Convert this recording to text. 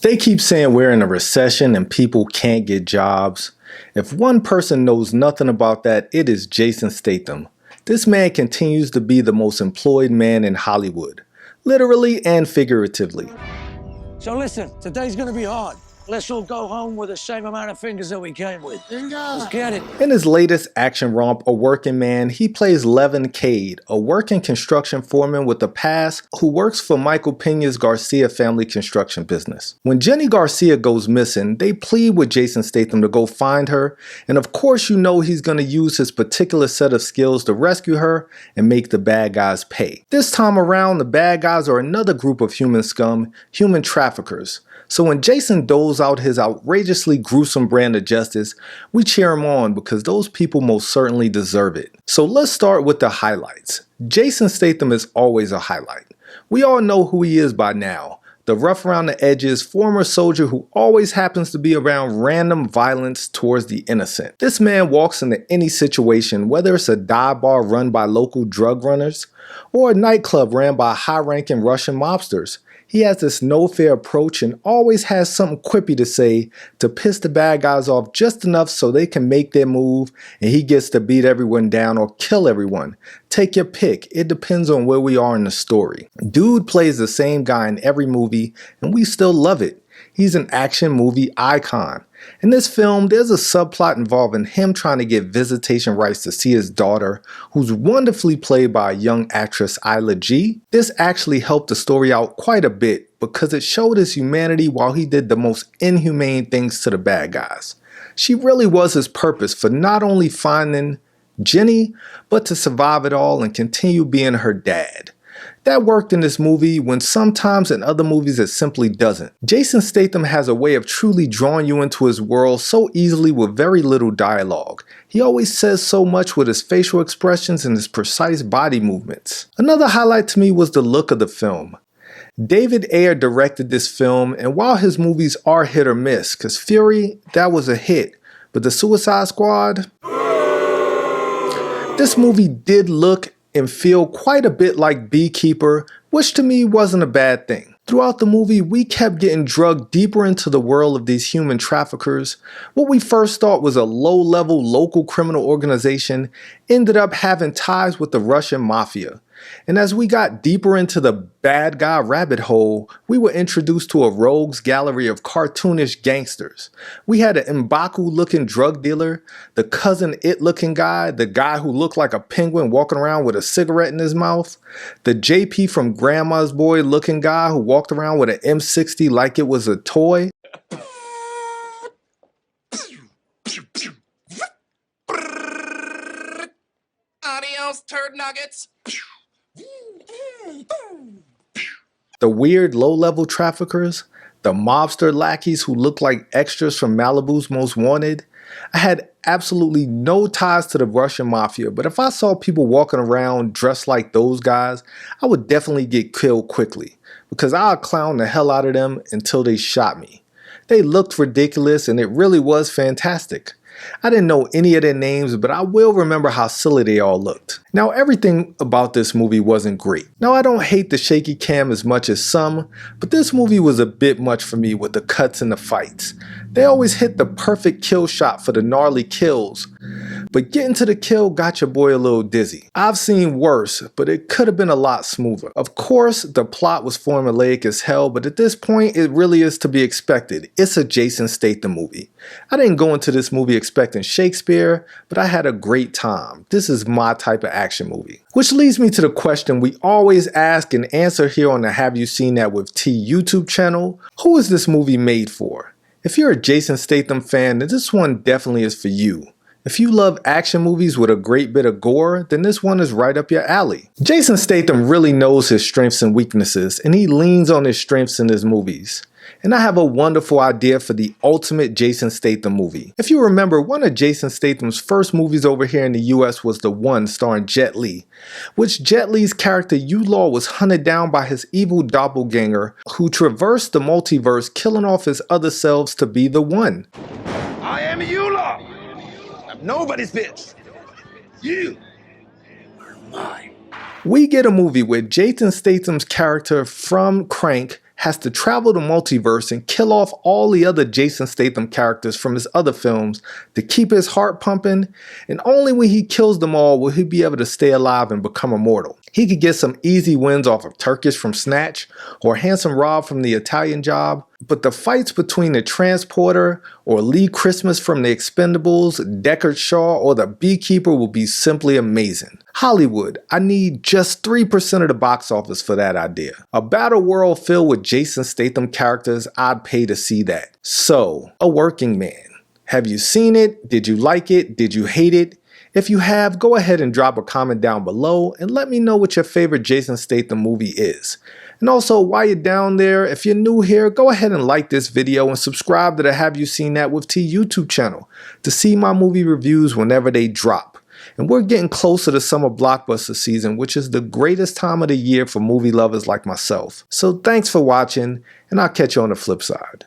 They keep saying we're in a recession and people can't get jobs. If one person knows nothing about that, it is Jason Statham. This man continues to be the most employed man in Hollywood, literally and figuratively. So listen, today's gonna be hard. Let's all go home with the same amount of fingers that we came with. Let's get it. In his latest action romp, A Working Man, he plays Levin Cade, a working construction foreman with a past who works for Michael Pena's Garcia family construction business. When Jenny Garcia goes missing, they plead with Jason Statham to go find her, and of course you know he's going to use his particular set of skills to rescue her and make the bad guys pay. This time around, the bad guys are another group of human scum, human traffickers. So when Jason doles out his outrageously gruesome brand of justice, we cheer him on because those people most certainly deserve it. So let's start with the highlights. Jason Statham is always a highlight. We all know who he is by now. The rough around the edges former soldier who always happens to be around random violence towards the innocent. This man walks into any situation, whether it's a dive bar run by local drug runners or a nightclub ran by high-ranking Russian mobsters. He has this no-fear approach and always has something quippy to say to piss the bad guys off just enough so they can make their move and he gets to beat everyone down or kill everyone. Take your pick, it depends on where we are in the story. Dude plays the same guy in every movie and we still love it. He's an action movie icon. In this film, there's a subplot involving him trying to get visitation rights to see his daughter, who's wonderfully played by a young actress Isla G. This actually helped the story out quite a bit because it showed his humanity while he did the most inhumane things to the bad guys. She really was his purpose for not only finding Jenny, but to survive it all and continue being her dad. That worked in this movie when sometimes in other movies it simply doesn't. Jason Statham has a way of truly drawing you into his world so easily with very little dialogue. He always says so much with his facial expressions and his precise body movements. Another highlight to me was the look of the film. David Ayer directed this film, and while his movies are hit or miss, cause Fury, that was a hit, but the Suicide Squad, this movie did look and feel quite a bit like Beekeeper, which to me wasn't a bad thing. Throughout the movie, we kept getting drugged deeper into the world of these human traffickers. What we first thought was a low-level local criminal organization ended up having ties with the Russian mafia. And as we got deeper into the bad guy rabbit hole, we were introduced to a rogues gallery of cartoonish gangsters. We had an M'Baku-looking drug dealer, the Cousin It-looking guy, the guy who looked like a penguin walking around with a cigarette in his mouth, the JP from Grandma's Boy looking guy who walked around with an M60 like it was a toy. Adios, turd nuggets. The weird low-level traffickers, the mobster lackeys who look like extras from Malibu's Most Wanted. I had absolutely no ties to the Russian mafia, but if I saw people walking around dressed like those guys, I would definitely get killed quickly, because I'll clown the hell out of them until they shot me. They looked ridiculous and it really was fantastic. I didn't know any of their names, but I will remember how silly they all looked. Now, everything about this movie wasn't great. Now, I don't hate the shaky cam as much as some, but this movie was a bit much for me with the cuts and the fights. They always hit the perfect kill shot for the gnarly kills, but getting to the kill got your boy a little dizzy. I've seen worse, but it could have been a lot smoother. Of course, the plot was formulaic as hell, but at this point, it really is to be expected. It's a Jason Statham movie. I didn't go into this movie expecting Shakespeare, but I had a great time. This is my type of action movie. Which leads me to the question we always ask and answer here on the Have You Seen That With T YouTube channel. Who is this movie made for? If you're a Jason Statham fan, then this one definitely is for you. If you love action movies with a great bit of gore, then this one is right up your alley. Jason Statham really knows his strengths and weaknesses, and he leans on his strengths in his movies. And I have a wonderful idea for the ultimate Jason Statham movie. If you remember, one of Jason Statham's first movies over here in the US was the one starring Jet Li, which Jet Li's character U-Law was hunted down by his evil doppelganger who traversed the multiverse, killing off his other selves to be the one. I am U-Law. I'm nobody's bitch. You are mine. We get a movie where Jason Statham's character from Crank has to travel the multiverse and kill off all the other Jason Statham characters from his other films to keep his heart pumping, and only when he kills them all will he be able to stay alive and become immortal. He could get some easy wins off of Turkish from Snatch or Handsome Rob from The Italian Job, but the fights between the Transporter or Lee Christmas from The Expendables, Deckard Shaw, or the Beekeeper will be simply amazing. Hollywood, I need just 3% of the box office for that idea. A battle world filled with Jason Statham characters, I'd pay to see that. So, A Working Man. Have you seen it? Did you like it? Did you hate it? If you have, go ahead and drop a comment down below and let me know what your favorite Jason Statham movie is. And also, while you're down there, if you're new here, go ahead and like this video and subscribe to the Have You Seen That with T YouTube channel to see my movie reviews whenever they drop. And we're getting closer to summer blockbuster season, which is the greatest time of the year for movie lovers like myself. So thanks for watching, and I'll catch you on the flip side.